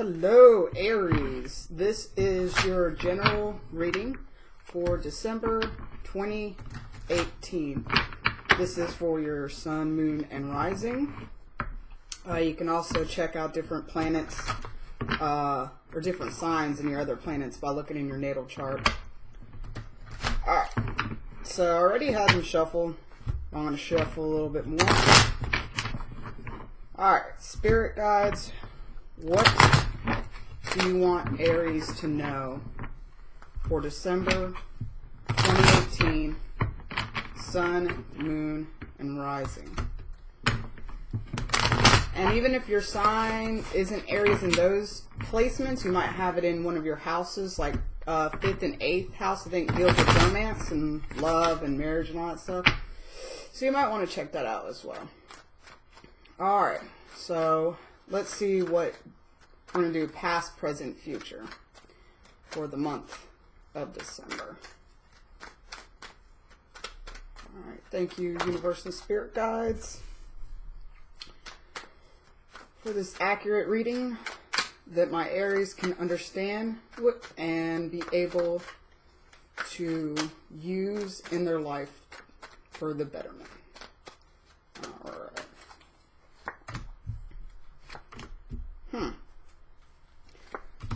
Hello, Aries. This is your general reading for December 2018. This is for your sun, moon, and rising. You can also check out different planets or different signs in your other planets by looking in your natal chart. Alright, so I already had them shuffle. I'm going to shuffle a little bit more. Alright, spirit guides, what do you want Aries to know for December 2018, sun, moon, and rising? And even if your sign isn't Aries in those placements, you might have it in one of your houses, like 5th and 8th house, I think, deals with romance and love and marriage and all that stuff. So you might want to check that out as well. Alright, so let's see what we're going to do past, present, future for the month of December. Alright, thank you, Universe and Spirit Guides, for this accurate reading that my Aries can understand and be able to use in their life for the betterment. Alright.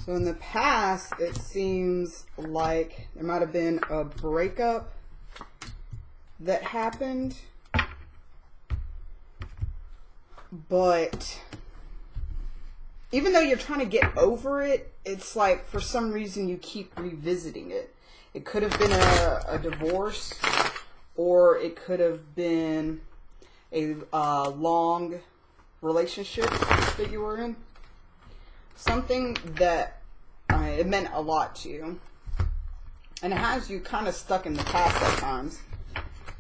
So in the past, it seems like there might have been a breakup that happened, but even though you're trying to get over it, it's like for some reason you keep revisiting it. It could have been a divorce, or it could have been a long relationship that you were in. Something that it meant a lot to you, and it has you kind of stuck in the past at times.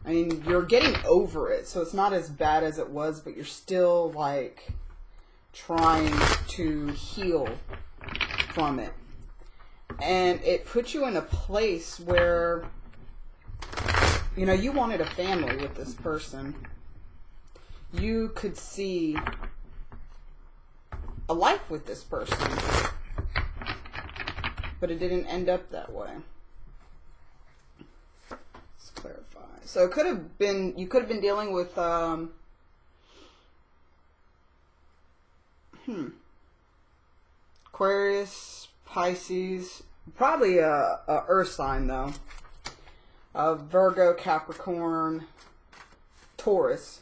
I mean, you're getting over it, so it's not as bad as it was, but you're still like trying to heal from it. And it put you in a place where, you know, you wanted a family with this person. You could see a life with this person, but it didn't end up that way. Let's clarify. So it could have been, you could have been dealing with Aquarius, Pisces, probably a earth sign though, Virgo, Capricorn, Taurus,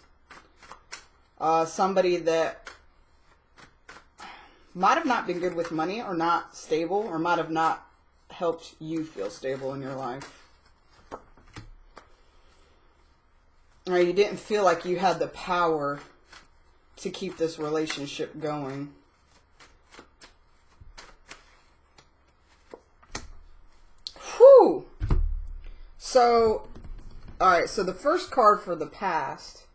somebody that might have not been good with money, or not stable, or might have not helped you feel stable in your life. Or you didn't feel like you had the power to keep this relationship going. Whew! So, alright, so the first card for the past,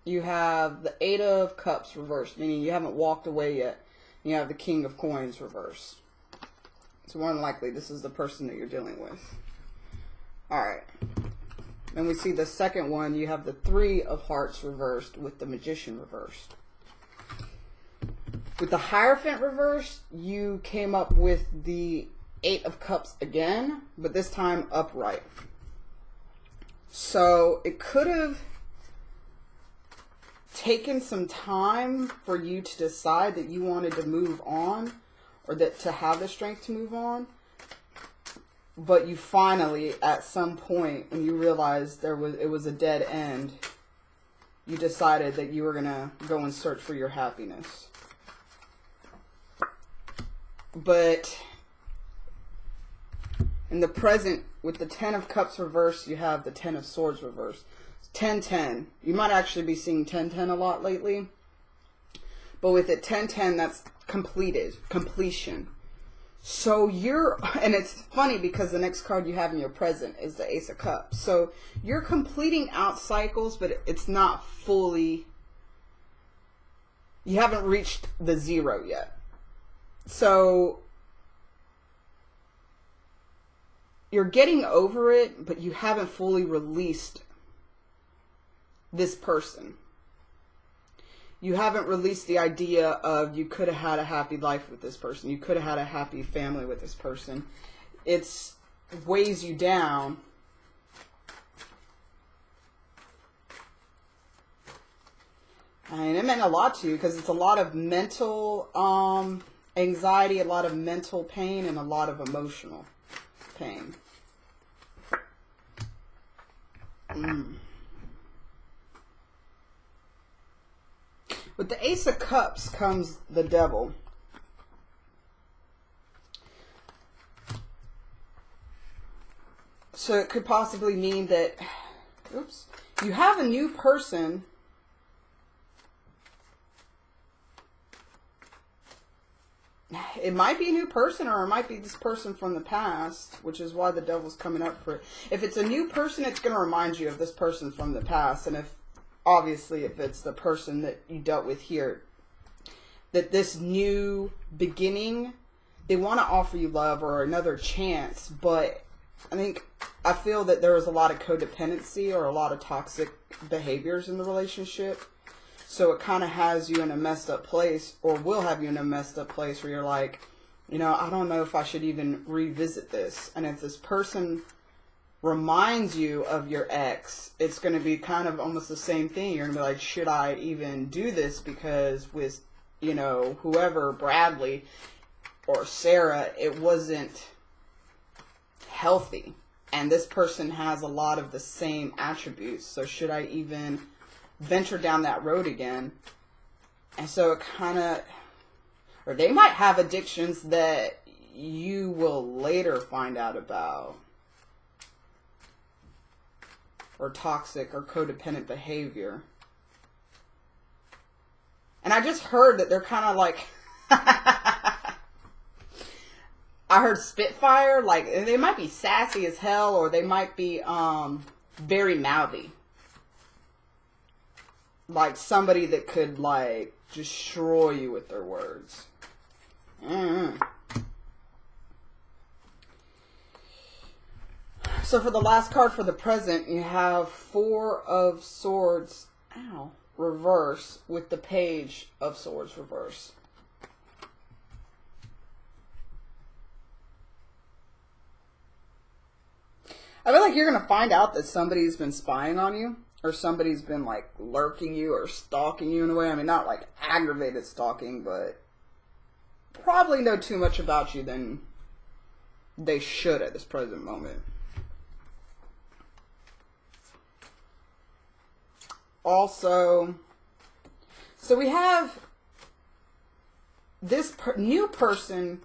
you have the 8 of Cups reversed, meaning you haven't walked away yet. You have the King of Coins reversed. So more than likely, this is the person that you're dealing with. Alright. Then we see the second one, you have the 3 of Hearts reversed with the Magician reversed. With the Hierophant reversed, you came up with the 8 of Cups again, but this time upright. So it could have taken some time for you to decide that you wanted to move on, or that to have the strength to move on, but you finally, at some point when you realized it was a dead end, you decided that you were gonna go and search for your happiness. But in the present, with the 10 of Cups reversed, you have the 10 of Swords reversed. 10-10. You might actually be seeing 10-10 a lot lately. But with it 10-10, that's completion. So and it's funny because the next card you have in your present is the Ace of Cups. So you're completing out cycles, but it's not fully, you haven't reached the 0 yet. So you're getting over it, but you haven't fully released this person. you haven't released the idea of you could have had a happy life with this person. You could have had a happy family with this person. It weighs you down. And it meant a lot to you because it's a lot of mental anxiety, a lot of mental pain, and a lot of emotional pain. With the Ace of Cups comes the Devil. So it could possibly mean that, oops, you have a new person. It might be a new person, or it might be this person from the past, which is why the Devil's coming up for it. If it's a new person, it's going to remind you of this person from the past. And obviously, if it's the person that you dealt with here, that this new beginning, they want to offer you love or another chance. But I feel that there was a lot of codependency or a lot of toxic behaviors in the relationship. So it kind of has you in a messed up place, or will have you in a messed up place where you're like, I don't know if I should even revisit this. And if this person reminds you of your ex, it's going to be kind of almost the same thing. You're going to be like, should I even do this? Because with, whoever, Bradley or Sarah, it wasn't healthy. And this person has a lot of the same attributes. So should I even venture down that road again? And so it kind of, or they might have addictions that you will later find out about, or toxic or codependent behavior. And I just heard that they're kind of like, I heard Spitfire, like they might be sassy as hell, or they might be very mouthy. Like somebody that could like destroy you with their words. So for the last card for the present, you have Four of Swords, reverse, with the Page of Swords reverse. I feel like you're going to find out that somebody's been spying on you. Or somebody's been like lurking you or stalking you in a way. I mean, not like aggravated stalking, but probably know too much about you than they should at this present moment. Also, so we have this new person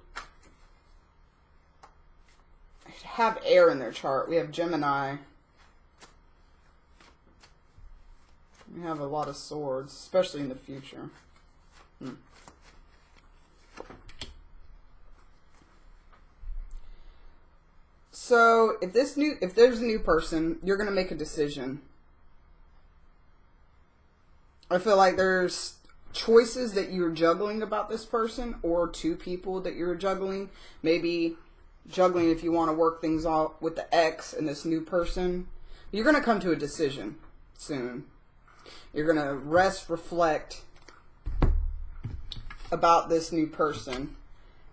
have air in their chart. We have Gemini. We have a lot of swords, especially in the future. So if there's a new person, you're going to make a decision. I feel like there's choices that you're juggling about this person, or two people that you're juggling. Maybe juggling if you want to work things out with the ex and this new person. You're going to come to a decision soon. You're going to rest, reflect about this new person.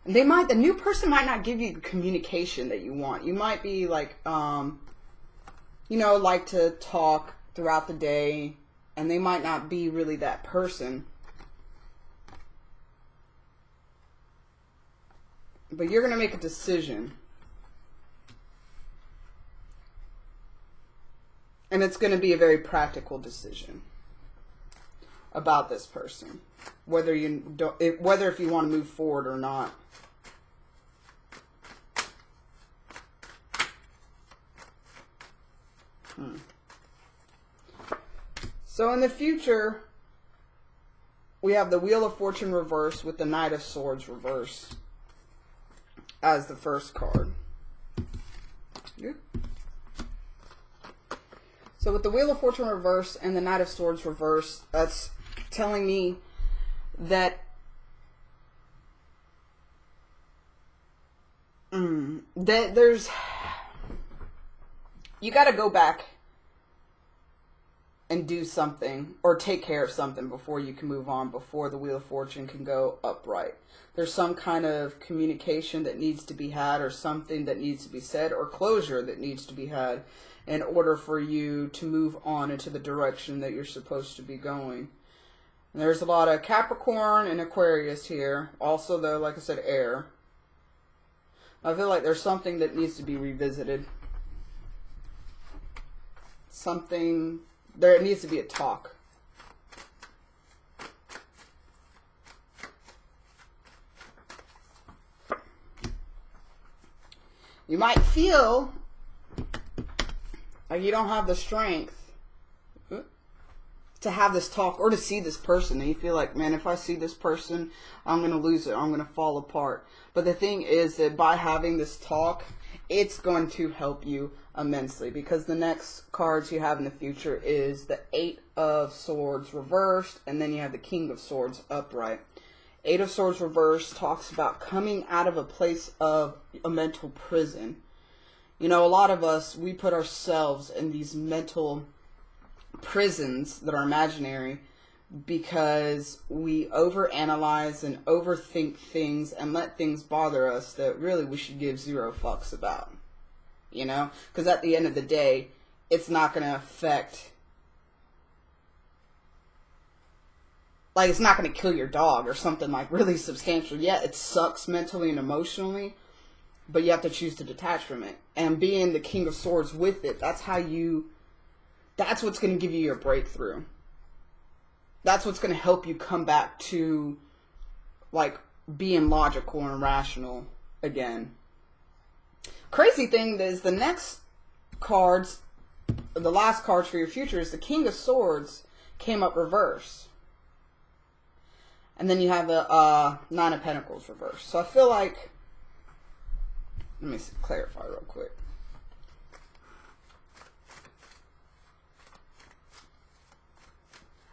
And the new person might not give you the communication that you want. You might be like, like to talk throughout the day, and they might not be really that person. But you're going to make a decision. And it's going to be a very practical decision about this person, whether if you want to move forward or not. So in the future, we have the Wheel of Fortune reverse with the Knight of Swords reverse as the first card. Yep. So with the Wheel of Fortune reverse and the Knight of Swords reverse, that's telling me that there's, you got to go back and do something or take care of something before you can move on, before the Wheel of Fortune can go upright. There's some kind of communication that needs to be had, or something that needs to be said, or closure that needs to be had in order for you to move on into the direction that you're supposed to be going. And there's a lot of Capricorn and Aquarius here. Also, though, like I said, air. I feel like there's something that needs to be revisited. There needs to be a talk. You might feel like you don't have the strength to have this talk or to see this person, and you feel like, man, if I see this person, I'm going to lose it. I'm going to fall apart. But the thing is that by having this talk, it's going to help you immensely, because the next cards you have in the future is the Eight of Swords reversed, and then you have the King of Swords upright. Eight of Swords reversed talks about coming out of a place of a mental prison. You know, a lot of us, we put ourselves in these mental prisons that are imaginary because we overanalyze and overthink things and let things bother us that really we should give zero fucks about. You know? Because at the end of the day, it's not going to affect... Like, it's not going to kill your dog or something like really substantial. Yeah, it sucks mentally and emotionally, but you have to choose to detach from it. And being the King of Swords with it, that's what's going to give you your breakthrough. That's what's going to help you come back to, like, being logical and rational again. Crazy thing is, the next cards, the last cards for your future, is the King of Swords came up reverse. And then you have the Nine of Pentacles reversed. So I feel like, let me clarify real quick.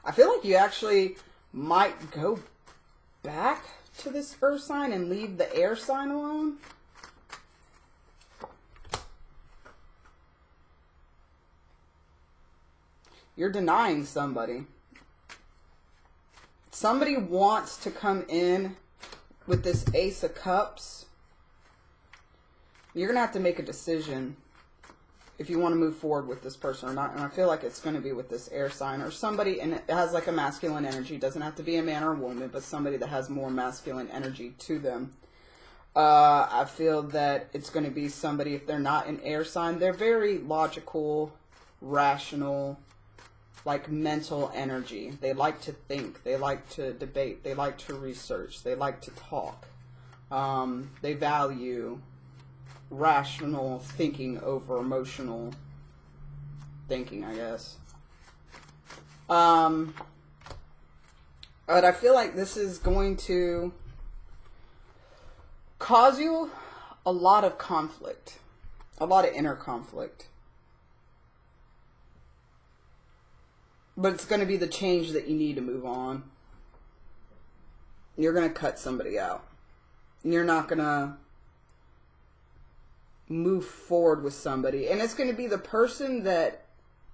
I feel like you actually might go back to this earth sign and leave the air sign alone. You're denying somebody. Somebody wants to come in with this Ace of Cups. You're going to have to make a decision if you want to move forward with this person or not. And I feel like it's going to be with this air sign or somebody, and it has like a masculine energy. It doesn't have to be a man or a woman, but somebody that has more masculine energy to them. I feel that it's going to be somebody, if they're not an air sign, they're very logical, rational, like mental energy. They like to think. They like to debate. They like to research. They like to talk. They value rational thinking over emotional thinking, I guess. But I feel like this is going to cause you a lot of conflict. A lot of inner conflict. But it's going to be the change that you need to move on. You're going to cut somebody out. You're not going to move forward with somebody. And it's going to be the person that,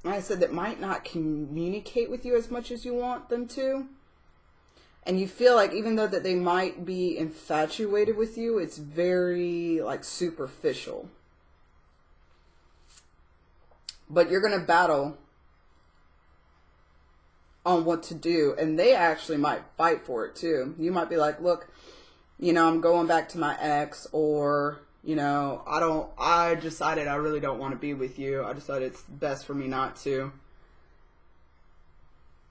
like I said, that might not communicate with you as much as you want them to. And you feel like even though that they might be infatuated with you, it's very like superficial. But you're going to battle on what to do, and they actually might fight for it too. You might be like, look, you know, I'm going back to my ex, or, you know, I decided I really don't want to be with you. I decided it's best for me not to.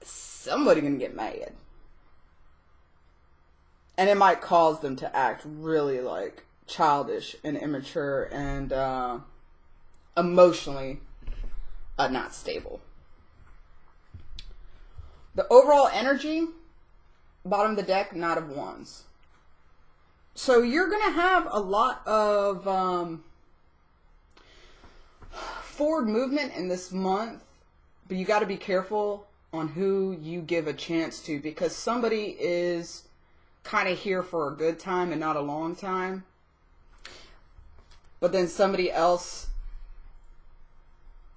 Somebody gonna get mad. And it might cause them to act really like childish and immature and emotionally not stable. The overall energy, bottom of the deck, Knight of Wands. So you're going to have a lot of forward movement in this month, but you got to be careful on who you give a chance to, because somebody is kind of here for a good time and not a long time. But then somebody else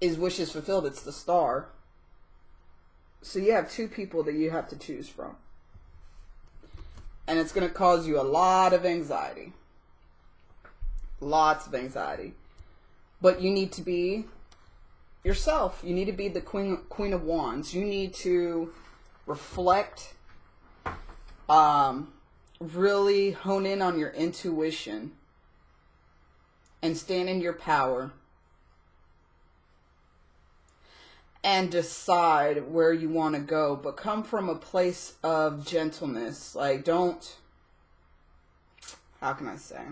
is wishes fulfilled. It's the Star. So you have two people that you have to choose from. And it's going to cause you a lot of anxiety. Lots of anxiety. But you need to be yourself. You need to be the Queen of Wands. You need to reflect, really hone in on your intuition and stand in your power and decide where you want to go, but come from a place of gentleness. Like, don't, how can I say?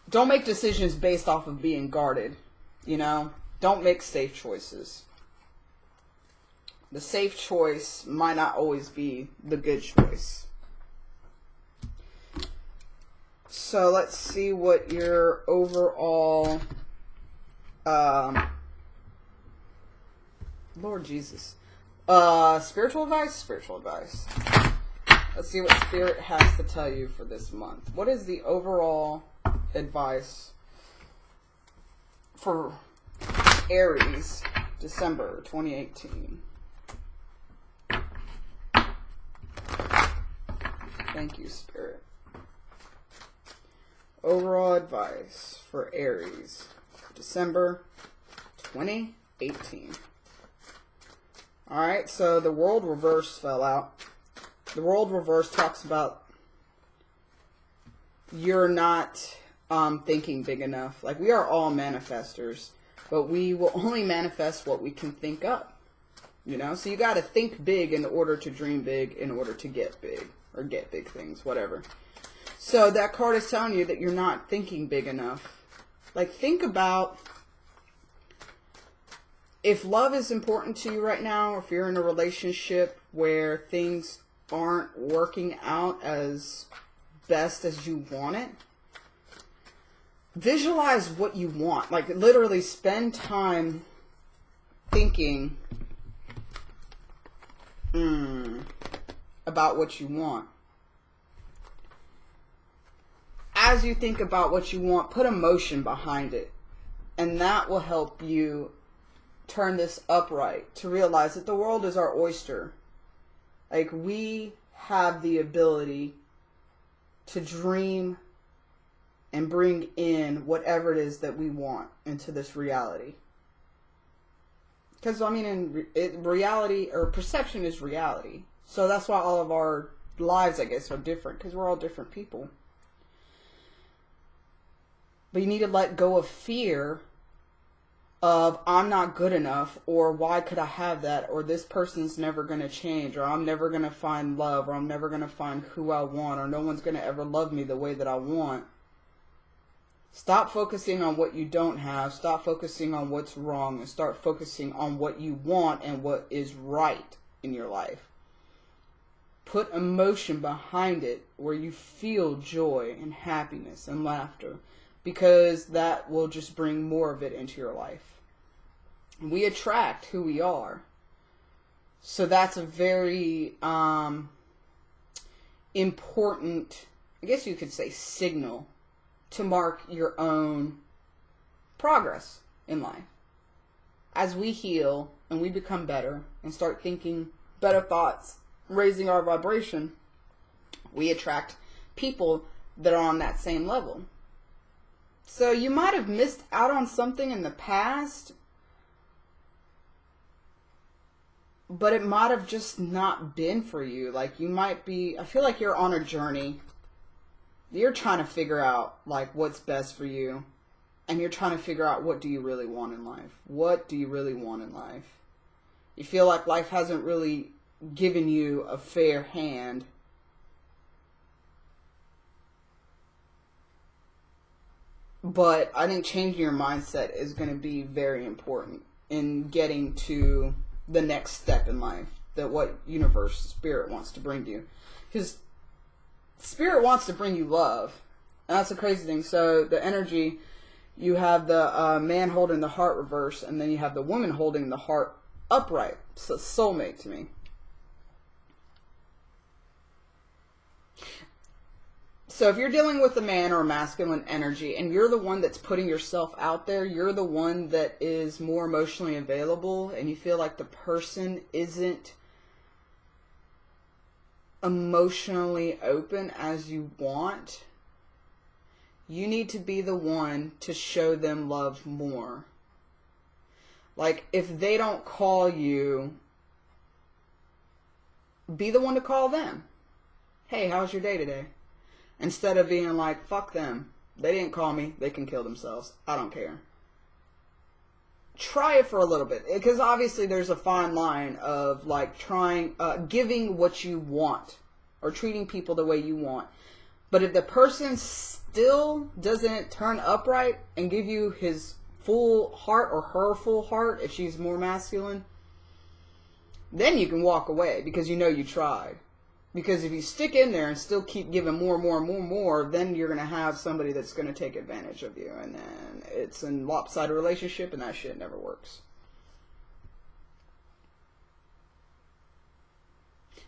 Don't make decisions based off of being guarded, you know? Don't make safe choices. The safe choice might not always be the good choice. So let's see what your overall, Lord Jesus, spiritual advice? Spiritual advice. Let's see what Spirit has to tell you for this month. What is the overall advice for Aries, December 2018? Thank you, Spirit. Overall advice for Aries, December 2018. Alright, so the World Reverse fell out. The World Reverse talks about you're not thinking big enough. Like, we are all manifestors, but we will only manifest what we can think up. You know? So you got to think big in order to dream big, in order to get big. Or get big things, whatever. So that card is telling you that you're not thinking big enough. Like, think about if love is important to you right now, or if you're in a relationship where things aren't working out as best as you want it, visualize what you want. Like, literally spend time thinking about what you want. As you think about what you want, put emotion behind it. And that will help you turn this upright to realize that the world is our oyster. Like, we have the ability to dream and bring in whatever it is that we want into this reality. Because, I mean, reality, or perception is reality. So that's why all of our lives, I guess, are different. Because we're all different people. But you need to let go of fear of, I'm not good enough, or why could I have that, or this person's never going to change, or I'm never going to find love, or I'm never going to find who I want, or no one's going to ever love me the way that I want. Stop focusing on what you don't have. Stop focusing on what's wrong, and start focusing on what you want and what is right in your life. Put emotion behind it where you feel joy and happiness and laughter, because that will just bring more of it into your life. We attract who we are. So that's a very important, I guess you could say, signal to mark your own progress in life. As we heal and we become better and start thinking better thoughts, raising our vibration, we attract people that are on that same level. So you might have missed out on something in the past, but it might have just not been for you. Like, you might be, I feel like you're on a journey. You're trying to figure out, like, what's best for you. And you're trying to figure out, what do you really want in life? What do you really want in life? You feel like life hasn't really given you a fair hand. But I think changing your mindset is going to be very important in getting to the next step in life. That what universe, spirit wants to bring to you. Because spirit wants to bring you love. And that's the crazy thing. So the energy, you have the man holding the heart reverse, and then you have the woman holding the heart upright. So soulmate to me. So if you're dealing with a man or a masculine energy and you're the one that's putting yourself out there, you're the one that is more emotionally available, and you feel like the person isn't emotionally open as you want, you need to be the one to show them love more. Like, if they don't call you, be the one to call them. Hey, how's your day today? Instead of being like, fuck them. They didn't call me. They can kill themselves. I don't care. Try it for a little bit. Because obviously there's a fine line of like giving what you want. Or treating people the way you want. But if the person still doesn't turn upright and give you his full heart or her full heart, if she's more masculine, then you can walk away because you know you tried. Because if you stick in there and still keep giving more, then you're going to have somebody that's going to take advantage of you. And then it's a lopsided relationship, and that shit never works.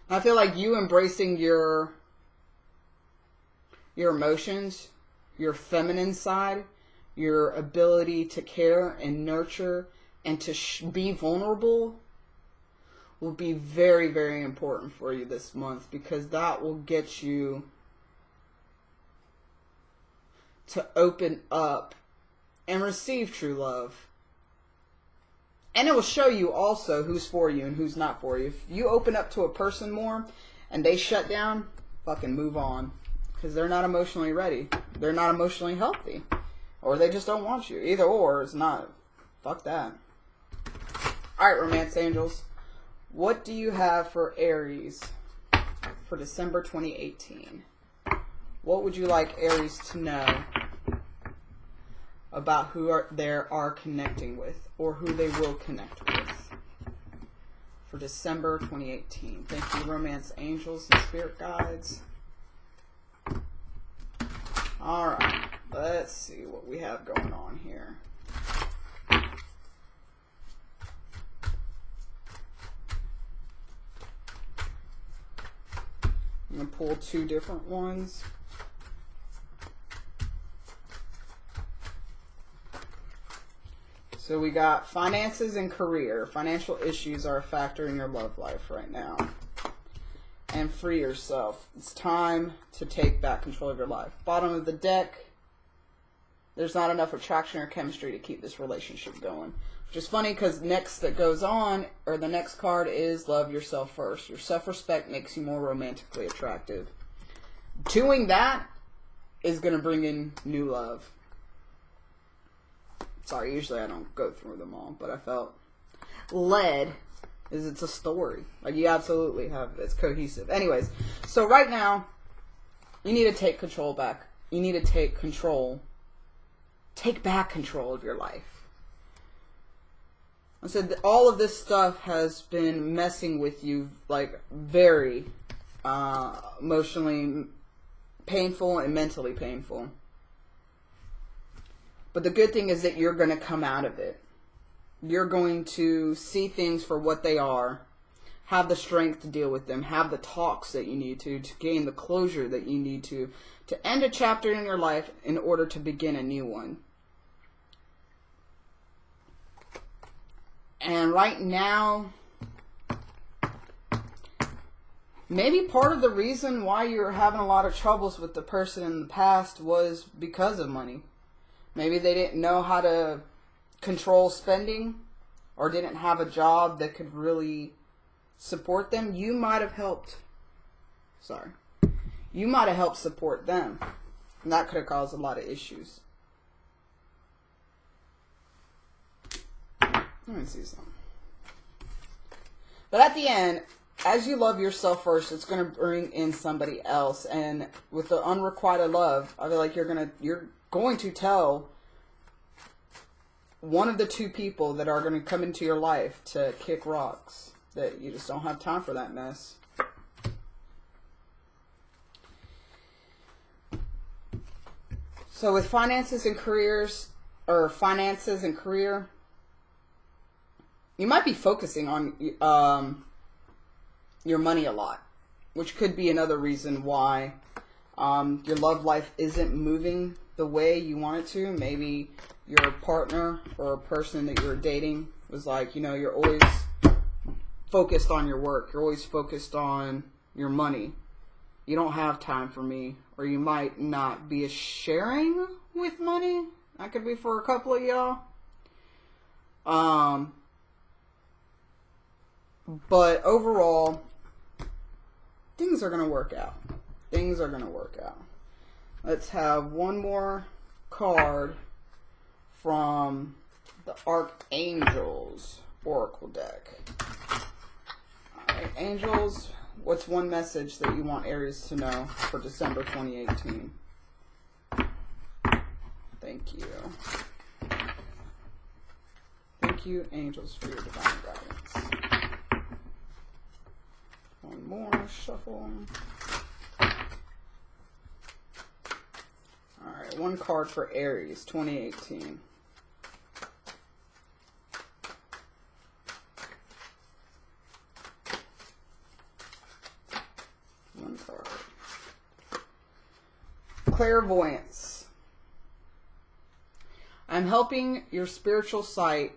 I feel like you embracing your emotions, your feminine side, your ability to care and nurture and to be vulnerable will be very, very important for you this month, because that will get you to open up and receive true love. And it will show you also who's for you and who's not for you. If you open up to a person more and they shut down, fucking move on. Because they're not emotionally ready. They're not emotionally healthy. Or they just don't want you. Either or is not. Fuck that. Alright, Romance Angels. What do you have for Aries for December 2018? What would you like Aries to know about who they are connecting with, or who they will connect with for December 2018? Thank you, Romance Angels and Spirit Guides. Alright, let's see what we have going on here. I'm going to pull two different ones. So we got finances and career. Financial issues are a factor in your love life right now. And free yourself. It's time to take back control of your life. Bottom of the deck, there's not enough attraction or chemistry to keep this relationship going. Which is funny because next that goes on, or the next card is love yourself first. Your self-respect makes you more romantically attractive. Doing that is going to bring in new love. Sorry, usually I don't go through them all, but I felt led. It's a story. Like, you absolutely have, it's cohesive. Anyways, so right now, you need to take control back. You need to take control. Take back control of your life. I said that all of this stuff has been messing with you, like, very emotionally painful and mentally painful. But the good thing is that you're going to come out of it. You're going to see things for what they are, have the strength to deal with them, have the talks that you need to gain the closure that you need to end a chapter in your life in order to begin a new one. And right now, maybe part of the reason why you're having a lot of troubles with the person in the past was because of money. Maybe they didn't know how to control spending, or didn't have a job that could really support them. You might have helped. You might have helped support them. And that could have caused a lot of issues. Let me see something. But at the end, as you love yourself first, it's going to bring in somebody else. And with the unrequited love, I feel like you're going to tell one of the two people that are going to come into your life to kick rocks. That you just don't have time for that mess. So with finances and career, you might be focusing on your money a lot, which could be another reason why Your love life isn't moving the way you want it to. Maybe your partner or a person that you're dating was like, you know, you're always focused on your work. You're always focused on your money. You don't have time for me. Or you might not be sharing with money. That could be for a couple of y'all. But overall, things are going to work out. Things are going to work out. Let's have one more card from the Archangels Oracle deck. Alright, Angels, what's one message that you want Aries to know for December 2018? Thank you. Thank you, Angels, for your divine guidance. One more shuffle. Alright, one card for Aries 2018. One card. Clairvoyance. I'm helping your spiritual sight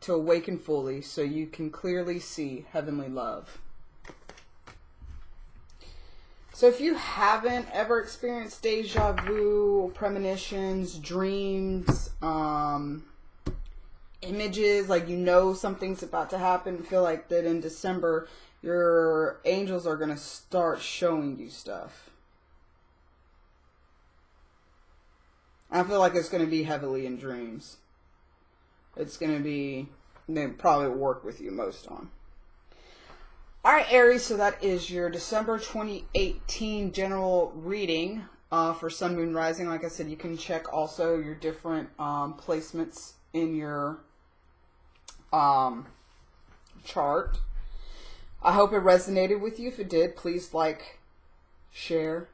to awaken fully so you can clearly see heavenly love. So if you haven't ever experienced deja vu, premonitions, dreams, images, like you know something's about to happen, feel like that in December, your angels are going to start showing you stuff. I feel like it's going to be heavily in dreams. It's going to be, they probably work with you most on. Alright, Aries, so that is your December 2018 general reading for Sun, Moon, Rising. Like I said, you can check also your different placements in your chart. I hope it resonated with you. If it did, please like, share,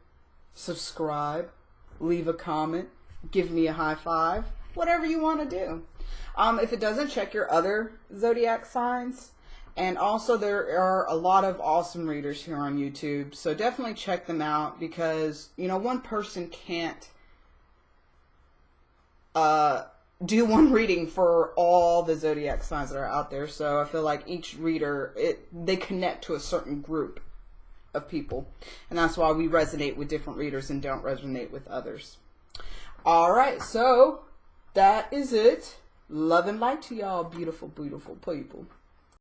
subscribe, leave a comment, give me a high five, whatever you want to do. If it doesn't, check your other zodiac signs. And also there are a lot of awesome readers here on YouTube. So definitely check them out because, you know, one person can't do one reading for all the zodiac signs that are out there. So I feel like each reader, they connect to a certain group of people. And that's why we resonate with different readers and don't resonate with others. Alright, so that is it. Love and light to y'all, beautiful, beautiful people.